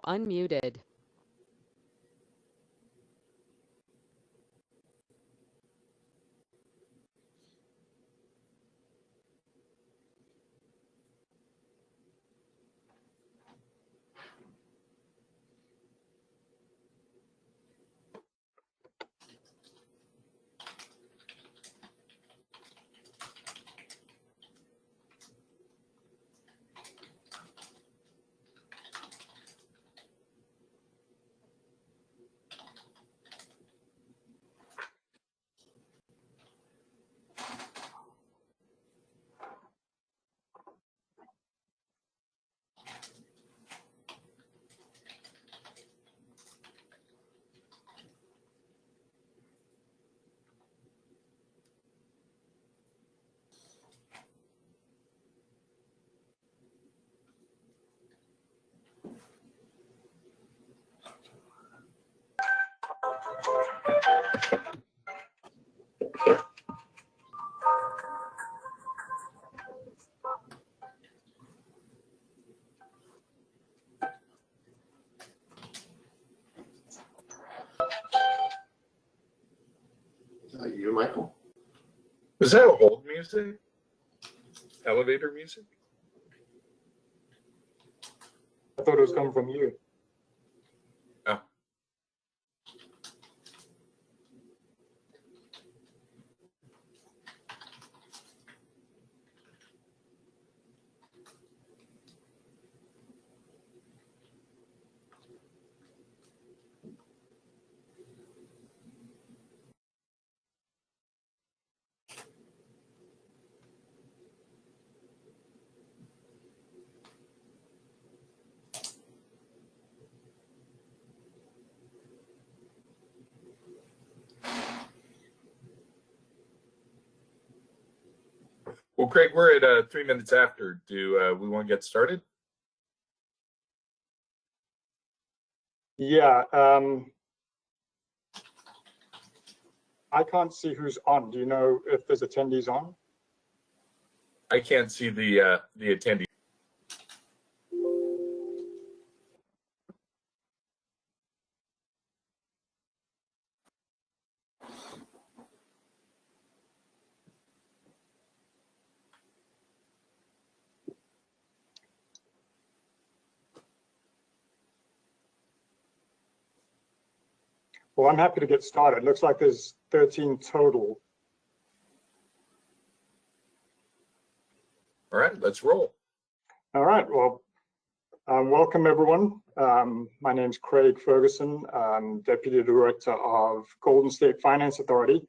unmuted. You, Michael? Was that hold music? Elevator music? I thought it was coming from you. Oh. Well, Craig, we're at 3 minutes after. Do we want to get started? Yeah. I can't see who's on. Do you know if there's attendees on? I can't see the attendees. Well, I'm happy to get started. Looks like there's 13 total. All right, let's roll. All right. Well, welcome everyone. My name's Craig Ferguson. I'm Deputy Director of Golden State Finance Authority.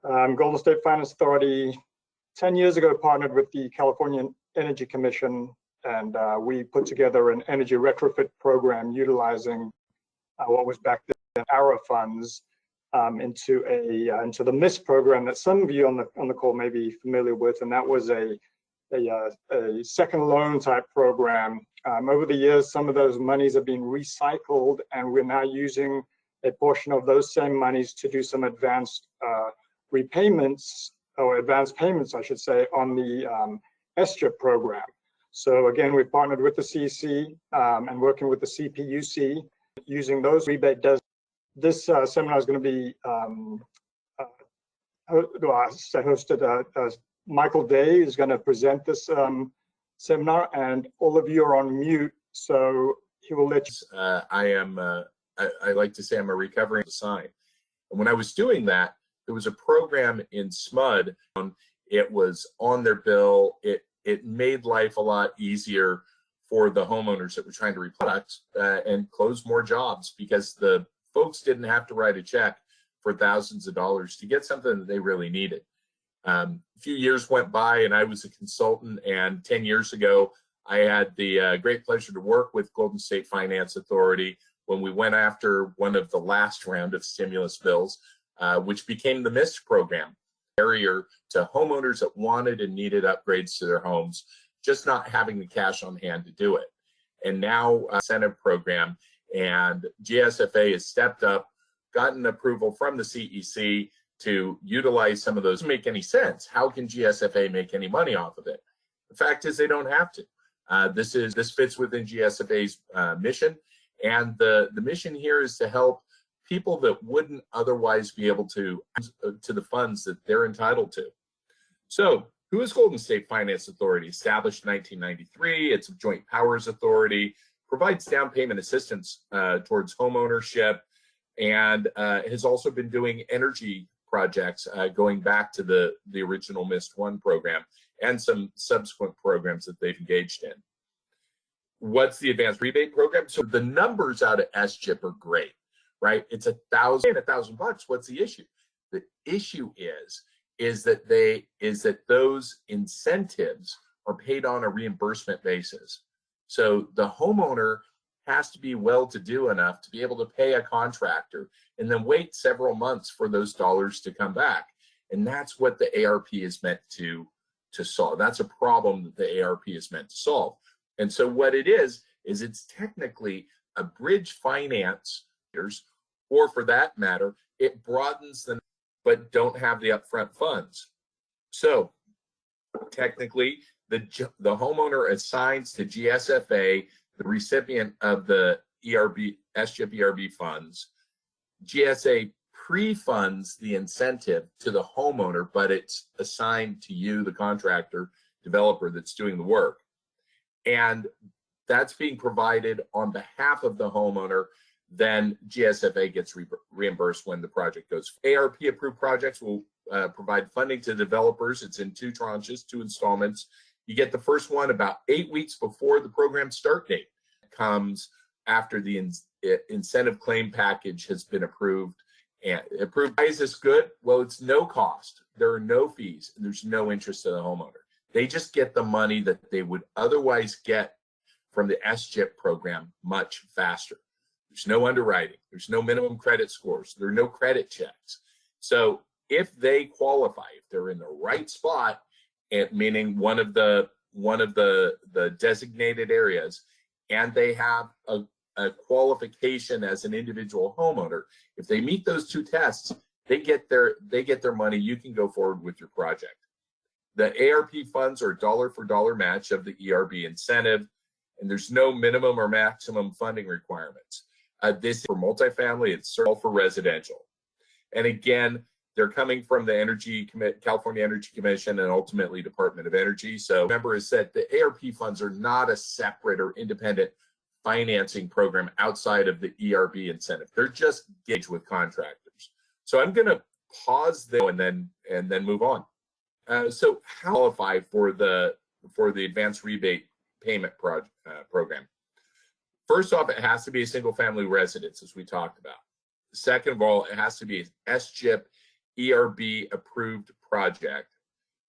Golden State Finance Authority 10 years ago partnered with the California Energy Commission, and we put together an energy retrofit program utilizing what was back then ARP Funds into the MIST program that some of you on the call may be familiar with, and that was a second loan type program. Over the years, some of those monies have been recycled, and we're now using a portion of those same monies to do some advanced repayments, or advanced payments, I should say, on the SGIP program. So again, we've partnered with the CEC and working with the CPUC using those rebate. This seminar is going to be hosted. Michael Day is going to present this seminar, and all of you are on mute, so he will let you. I like to say I'm a recovering sign. And when I was doing that, there was a program in SMUD. It was on their bill. It made life a lot easier for the homeowners that were trying to reproduce and close more jobs, because the folks didn't have to write a check for thousands of dollars to get something that they really needed. A few years went by and I was a consultant, and 10 years ago I had the great pleasure to work with Golden State Finance Authority when we went after one of the last round of stimulus bills, which became the MIST program, barrier to homeowners that wanted and needed upgrades to their homes, just not having the cash on hand to do it. And now incentive program, and GSFA has stepped up, gotten approval from the CEC to utilize some of those. Doesn't make any sense. How can GSFA make any money off of it? The fact is they don't have to. This fits within GSFA's mission, And the mission here is to help people that wouldn't otherwise be able to the funds that they're entitled to. So, who is Golden State Finance Authority? Established in 1993, it's a joint powers authority, provides down payment assistance towards home ownership, and has also been doing energy projects going back to the original MIST 1 program and some subsequent programs that they've engaged in. What's the advanced rebate program? So the numbers out of SGIP are great, right? It's $1,000. What's the issue? The issue is that those incentives are paid on a reimbursement basis. So the homeowner has to be well-to-do enough to be able to pay a contractor and then wait several months for those dollars to come back. And that's what the ARP is meant to solve. That's a problem that the ARP is meant to solve. And so what it is it's technically a bridge finance, or for that matter, it broadens the, but don't have the upfront funds. So technically, the homeowner assigns to GSFA, the recipient of the SGIP-ERB funds. GSA pre-funds the incentive to the homeowner, but it's assigned to you, the contractor, developer that's doing the work. And that's being provided on behalf of the homeowner. Then GSFA gets reimbursed when the project goes. ARP approved projects will provide funding to developers. It's in 2 tranches, 2 installments. You get the first one about 8 weeks before the program start date. It comes after the incentive claim package has been approved. And approved. Why is this good? Well, it's no cost. There are no fees, and there's no interest to the homeowner. They just get the money that they would otherwise get from the SGIP program much faster. There's no underwriting. There's no minimum credit scores. There are no credit checks. So if they qualify, if they're in the right spot, and meaning one of the designated areas, and they have a qualification as an individual homeowner, if they meet those 2 tests, they get their money. You can go forward with your project. The ARP funds are dollar-for-dollar match of the ERB incentive, and there's no minimum or maximum funding requirements. This is for multifamily, it's all for residential. And again, they're coming from the California Energy Commission and ultimately Department of Energy. So remember is that the ARP funds are not a separate or independent financing program outside of the ERB incentive. They're just engaged with contractors. So I'm going to pause there and then move on. So how qualify for the advanced rebate payment program? First off, it has to be a single family residence, as we talked about. Second of all, it has to be an SGIP-ERB approved project.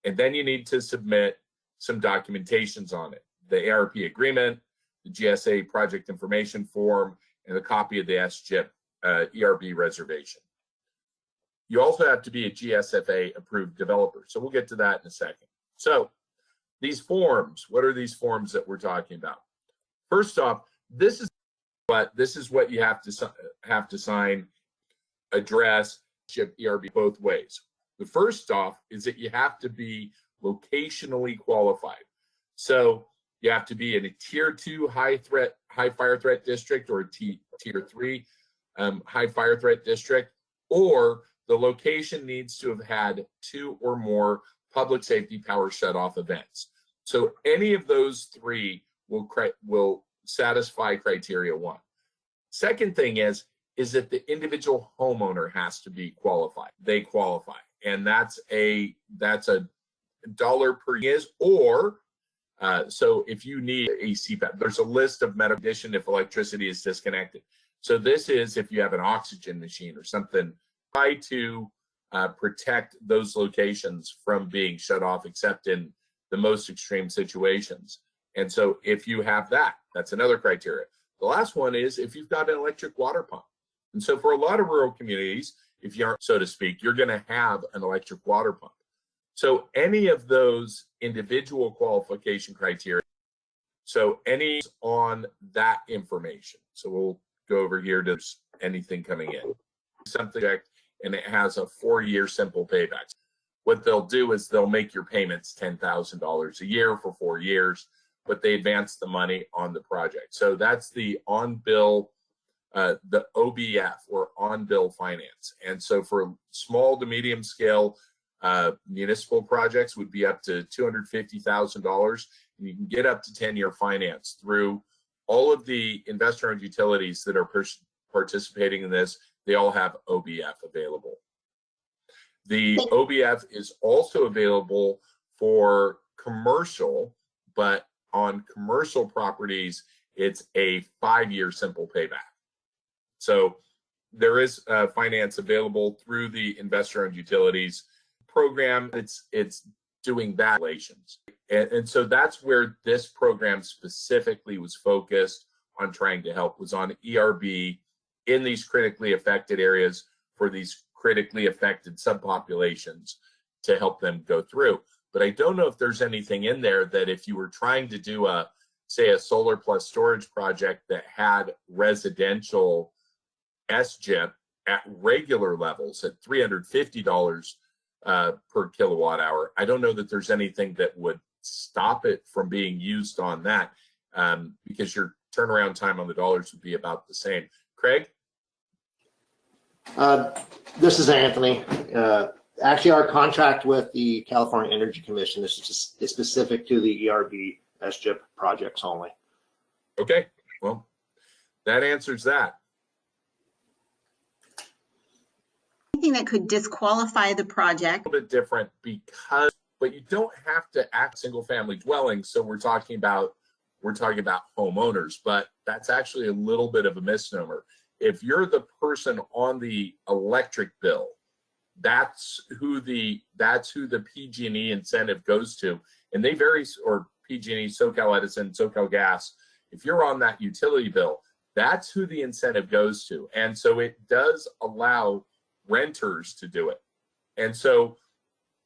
And then you need to submit some documentations on it. The ARP agreement, the GSA project information form, and a copy of the SGIP-ERB reservation. You also have to be a GSFA approved developer. So we'll get to that in a second. So these forms, what are these forms that we're talking about? First off, this is what you have to sign, address, SGIP-ERB both ways. The first off is that you have to be locationally qualified. So you have to be in a tier 2 high fire threat district or a tier 3 high fire threat district, or the location needs to have had 2 or more public safety power shutoff events. So any of those 3 will satisfy criteria 1. Second thing is that the individual homeowner has to be qualified. They qualify, and that's a dollar per year. Or so if you need a CPAP, there's a list of medical condition if electricity is disconnected. So this is if you have an oxygen machine or something. Try to protect those locations from being shut off, except in the most extreme situations. And so if you have that, that's another criteria. The last one is if you've got an electric water pump. And so for a lot of rural communities, if you aren't, so to speak, you're going to have an electric water pump. So any of those individual qualification criteria, so any on that information. So we'll go over here to anything coming in. Something, and it has a 4-year simple payback. What they'll do is they'll make your payments $10,000 a year for 4 years, but they advance the money on the project. So that's the on-bill the OBF, or on-bill finance. And so for small to medium scale municipal projects would be up to $250,000, and you can get up to 10-year finance through all of the investor-owned utilities that are participating in this. They all have OBF available. The OBF is also available for commercial, but on commercial properties, it's a 5-year simple payback. So there is finance available through the investor-owned utilities program. It's doing that relations. And so that's where this program specifically was focused on trying to help, was on ERB in these critically affected areas for these critically affected subpopulations to help them go through. But I don't know if there's anything in there that if you were trying to do say a solar plus storage project that had residential SGIP at regular levels at $350 per kilowatt hour, I don't know that there's anything that would stop it from being used on that, because your turnaround time on the dollars would be about the same. Craig? This is Anthony. Actually, our contract with the California Energy Commission is specific to the ERB SGIP projects only. Okay, well, that answers that. Anything that could disqualify the project? A little bit different because, but you don't have to act single family dwelling. So we're talking about homeowners, but that's actually a little bit of a misnomer. If you're the person on the electric bill, that's who the PG&E incentive goes to, and they vary, or PG&E, SoCal Edison, SoCal Gas. If you're on that utility bill, that's who the incentive goes to, and so it does allow renters to do it. And so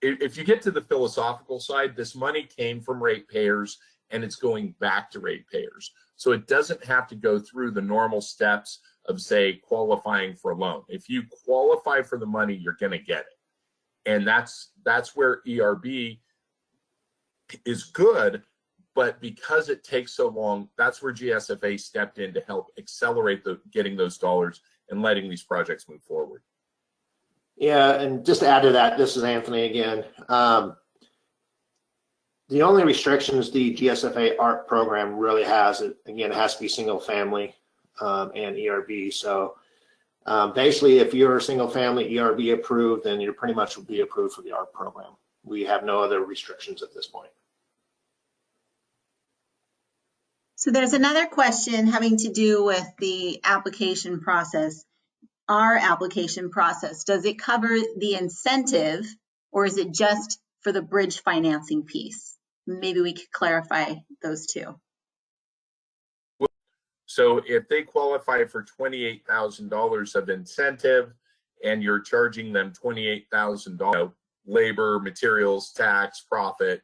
if you get to the philosophical side, this money came from ratepayers and it's going back to ratepayers. So it doesn't have to go through the normal steps of, say, qualifying for a loan. If you qualify for the money, you're going to get it. And that's where ERB is good, but because it takes so long, that's where GSFA stepped in to help accelerate getting those dollars and letting these projects move forward. Yeah, and just to add to that, this is Anthony again. The only restrictions the GSFA ARP program really has, again, it has to be single family and ERB. So basically, if you're a single family ERB approved, then you pretty much will be approved for the ARP program. We have no other restrictions at this point. So there's another question having to do with the application process. Our application process, does it cover the incentive, or is it just for the bridge financing piece? Maybe we could clarify those two. So if they qualify for $28,000 of incentive and you're charging them $28,000, labor, materials, tax, profit,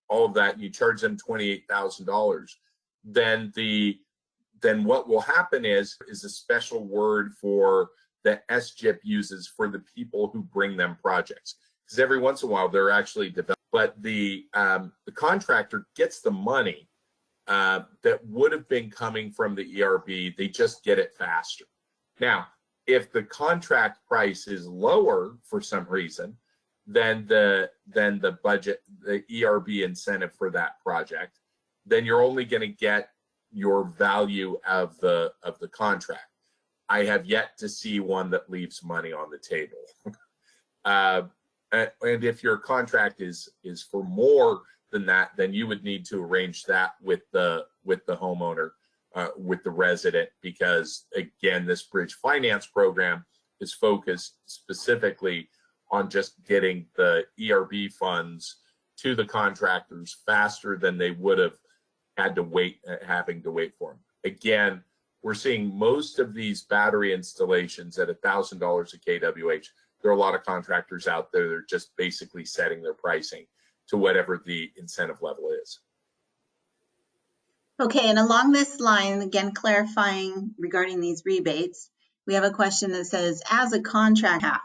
all of that, and you charge them $28,000, then what will happen is a special word for that SGIP uses for the people who bring them projects. Because every once in a while they're actually developed, but the contractor gets the money that would have been coming from the ERB. They just get it faster. Now, if the contract price is lower for some reason than the budget, the ERB incentive for that project, then you're only going to get your value of the contract. I have yet to see one that leaves money on the table. And if your contract is for more than that, then you would need to arrange that with the homeowner, with the resident, because again, this bridge finance program is focused specifically on just getting the ERB funds to the contractors faster than they would have had to wait, having to wait for them. Again, we're seeing most of these battery installations at $1,000 a kWh. There are a lot of contractors out there that are just basically setting their pricing to whatever the incentive level is. Okay, and along this line, again, clarifying regarding these rebates, we have a question that says, as a contract half,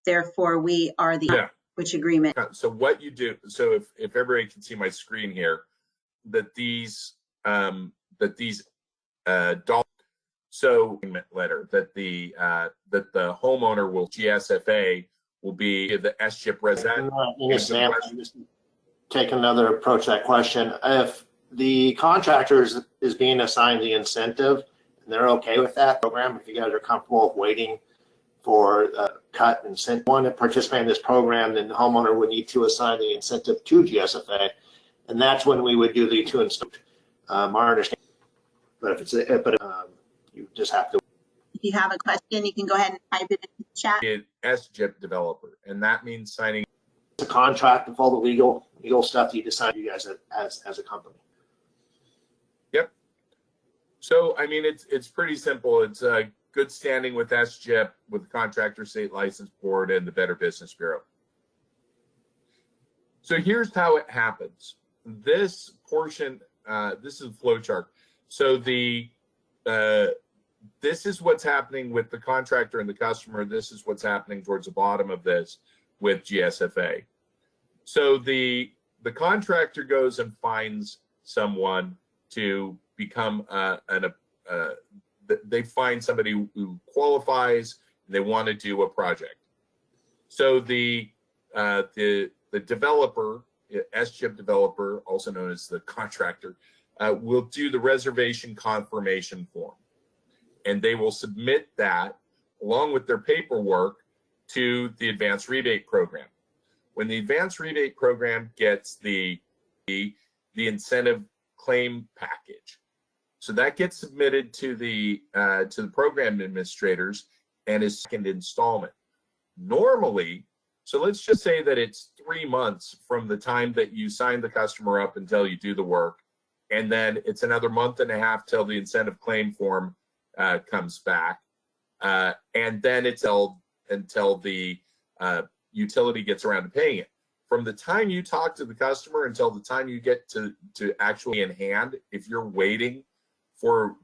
therefore we are the which agreement? So what you do, so if everybody can see my screen here, that these dollars. So letter that the homeowner will GSFA will be the SGIP resident. In this example, just take another approach to that question. If the contractor is being assigned the incentive and they're okay with that program, if you guys are comfortable waiting for a cut and want to participate in this program, then the homeowner would need to assign the incentive to GSFA, and that's when we would do the two installment. Our understanding, but if it's you just have to. If you have a question, you can go ahead and type it in the chat. SGIP developer, and that means signing a contract with all the legal stuff that you decide you guys as a company. Yep. So I mean, it's pretty simple. It's good standing with SGIP, with the Contractor State License Board, and the Better Business Bureau. So here's how it happens. This portion, this is a flow chart. So this is what's happening with the contractor and the customer. This is what's happening towards the bottom of this with GSFA. So the contractor goes and finds someone to become they find somebody who qualifies and they want to do a project. So the developer, SGIP developer, also known as the contractor, will do the reservation confirmation form, and they will submit that along with their paperwork to the advanced rebate program. When the advanced rebate program gets the incentive claim package, so that gets submitted to the program administrators and is second installment. Normally, so let's just say that it's 3 months from the time that you sign the customer up until you do the work, and then it's another month and a half till the incentive claim form comes back, and then it's until the utility gets around to paying it. From the time you talk to the customer until the time you get to actually in hand, if you're waiting for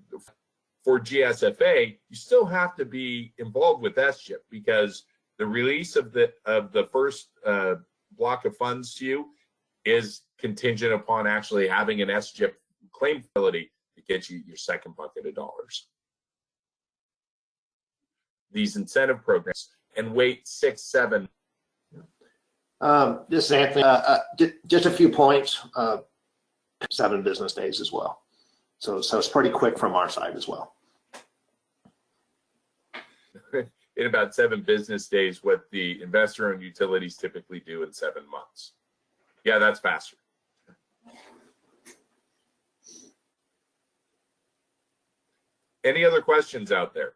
GSFA, you still have to be involved with SGIP, because the release of the first block of funds to you is contingent upon actually having an SGIP claim facility to get you your second bucket of dollars. These incentive programs, and wait 6, 7. This is Anthony. Just a few points. 7 business days as well. So it's pretty quick from our side as well. In about 7 business days, what the investor-owned utilities typically do in 7 months. Yeah, that's faster. Any other questions out there?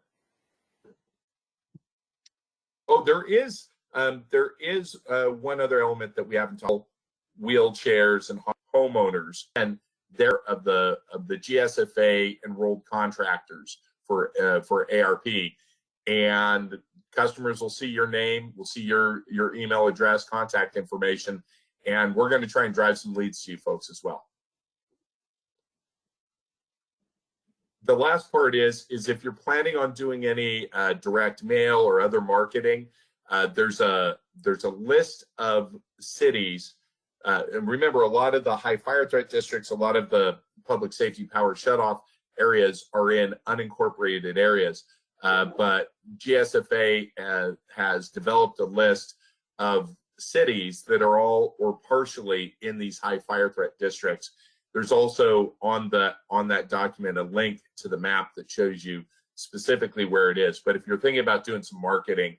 Oh, there is one other element that we haven't talked about: wheelchairs and homeowners, and they're of the GSFA enrolled contractors for ARP, and customers will see your name, will see your email address, contact information, and we're going to try and drive some leads to you folks as well. The last part is if you're planning on doing any direct mail or other marketing, there's a list of cities, and remember, a lot of the high fire threat districts, a lot of the public safety power shutoff areas are in unincorporated areas, but GSFA has developed a list of cities that are all or partially in these high fire threat districts. There's also on that document a link to the map that shows you specifically where it is. But if you're thinking about doing some marketing,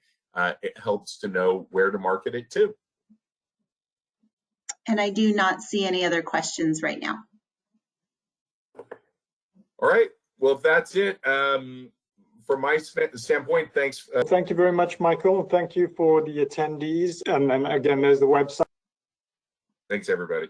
it helps to know where to market it to. And I do not see any other questions right now. All right. Well, if that's it, from my standpoint, thanks. Thank you very much, Michael. Thank you for the attendees. And then again, there's the website. Thanks, everybody.